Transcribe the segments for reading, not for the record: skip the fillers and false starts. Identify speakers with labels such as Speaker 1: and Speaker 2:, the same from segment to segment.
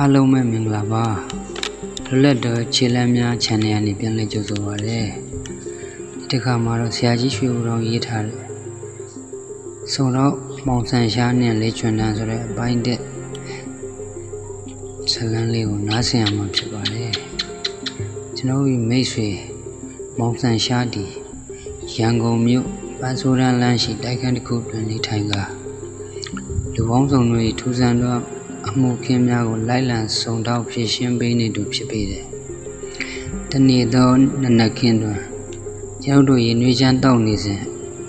Speaker 1: အားလုံးပဲမင်္ဂလာပါလွတ်လပ်တော့ခြေလမ်းများ channel ကနေပြန်လည်ကြိုဆိုပါရစေဒီတစ်ခါမှာတော့ဆရာကြီးရွှေဦးတော်ရေးထားတယ်ဆိုတော့မောင်ဆန်ရှားနဲ့လေးချွန်တန်းဆိုတဲ့အပိုင်းတဲ့ဇလန်းလေးကိုနားဆင်ရမှာဖြစ်ပါတယ်ကျွန်တော်ဒီမိတ်ဆွေမောင်ဆန်ရှားဒီရန်ကုန်မြို့ပန်းဆိုးရန်လမ်းရှိတိုက်ခန်းတစ်ခုတွင်နေထိုင်ကလူပေါင်းစုံတွေထူးဆန်းသောအမှုခင်းများကိုလိုက်လံစုံထောက်ဖြည့်ရှင်းပေးနေသူဖြစ်ပေတယ်။တနေ့သောနနက်ခင်းတွင်ကျွန်တို့ရေနွေးချမ်းတောက်နေစဉ်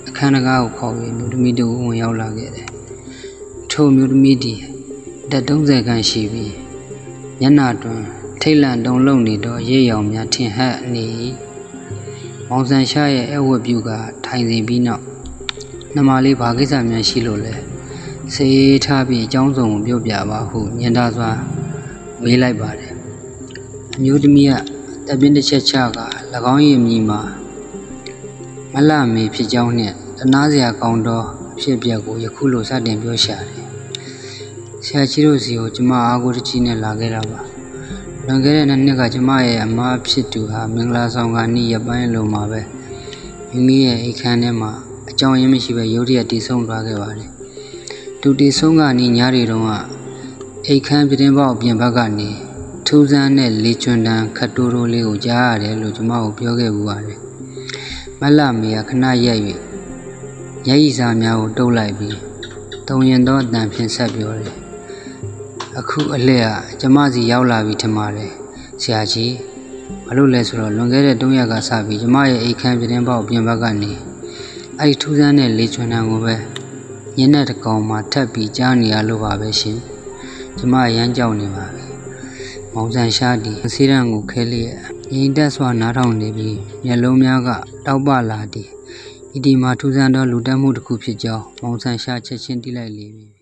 Speaker 1: အခန်းတကားကိုခေါ်ပြီးမြို့သမီးတို့ဝင်ရောက်လာခဲ့တယ်။ထိုမြို့သမီးသည်တက်30ခန့်ရှိပြီးမျက်နှာတွင်ထိတ်လန့်တုန်လှုပ်နေသောရေရောင်များထင်ဟပ်နေမောင်ဆန်ရှားရဲ့အဝတ်ပြုကထိုင်စီပြီးနောက်နှမလေးဘာကိစ္စများရှိလို့လဲစေးထားပြီးအကြောင်းစုံကိုပြောပြပါဟုညင်သားစွာမေးလိုက်ပါတယ်အမျိုးသမီးကတပင်းတစ်ချက်ချက၎င်းရဲ့မြည်မှာမလှမေဖြစ်ကြောင်းနဲ့တနာစရာကောင်းသောအဖြစ်အပျက်ကိုယခုလိုစတင်ပြောရှာတယ်ဆရာကြီးတို့စီကိုကျမအားကိုတကြီးနဲ့လာခဲ့တာပါလွန်ခဲ့တဲ့နှစ်ကကျမရဲ့အမဖြစ်သူဟာမင်္ဂလာဆောင်ကနေ့ရက်ပိုင်းလုံးမှာပဲမိမိရဲ့အိမ်ခန်းထဲမှာအကြောင်းရင်းမရှိပဲရုတ်တရက်တည်ဆုံသွားခဲ့ပါတယ်သူတည်ဆုံးကနေညရီတုန်းကအိတ်ခမ်းပြတင်းပေါက်ပြင်ဘက်ကနေထူးဆန်းတဲ့လေချွန်တန်းခတ်တိုးတိုးလေးကိုကြားရတယ်လို့ကျမကိုပြောခဲ့ဘူးပါတယ်မလှမေကခဏရက်၍မျက်ရည်စာများကိုတုပ်လိုက်ပြီးတုံရင်သောအတန်ဖြင့်ဆက်ပြောတယ်အခုအလှည့်ကကျမစီရောက်လာပြီထင်ပါတယ်ဆရာကြီးဘာလို့လဲဆိုတော့လွန်ခဲ့တဲ့3ရက်ကစပြီးကျမရဲ့အိတ်ခမ်းပြတင်းပေါက်ပြင်ဘက်ကနေအဲ့ဒီထူးဆန်းတဲ့လေချွန်တန်းကိုပဲညနေတကောင်မှာထပ်ပြီးကြားနေရလို့ပါပဲရှင်ကျမရမ်းကြောက်နေပါပြီမောင်ဆန်ရှားဒီအစည်းရန်ကိုခဲလျက်ငြိမ်သက်စွာနားထောင်နေပြီးမျက်လုံးများကတောက်ပလာသည်ဒီမှာထူးဆန်းသောလူတက်မှုတစ်ခုဖြစ်ကြောင်းမောင်ဆန်ရှားချက်ချင်းသိလိုက်လေပြီ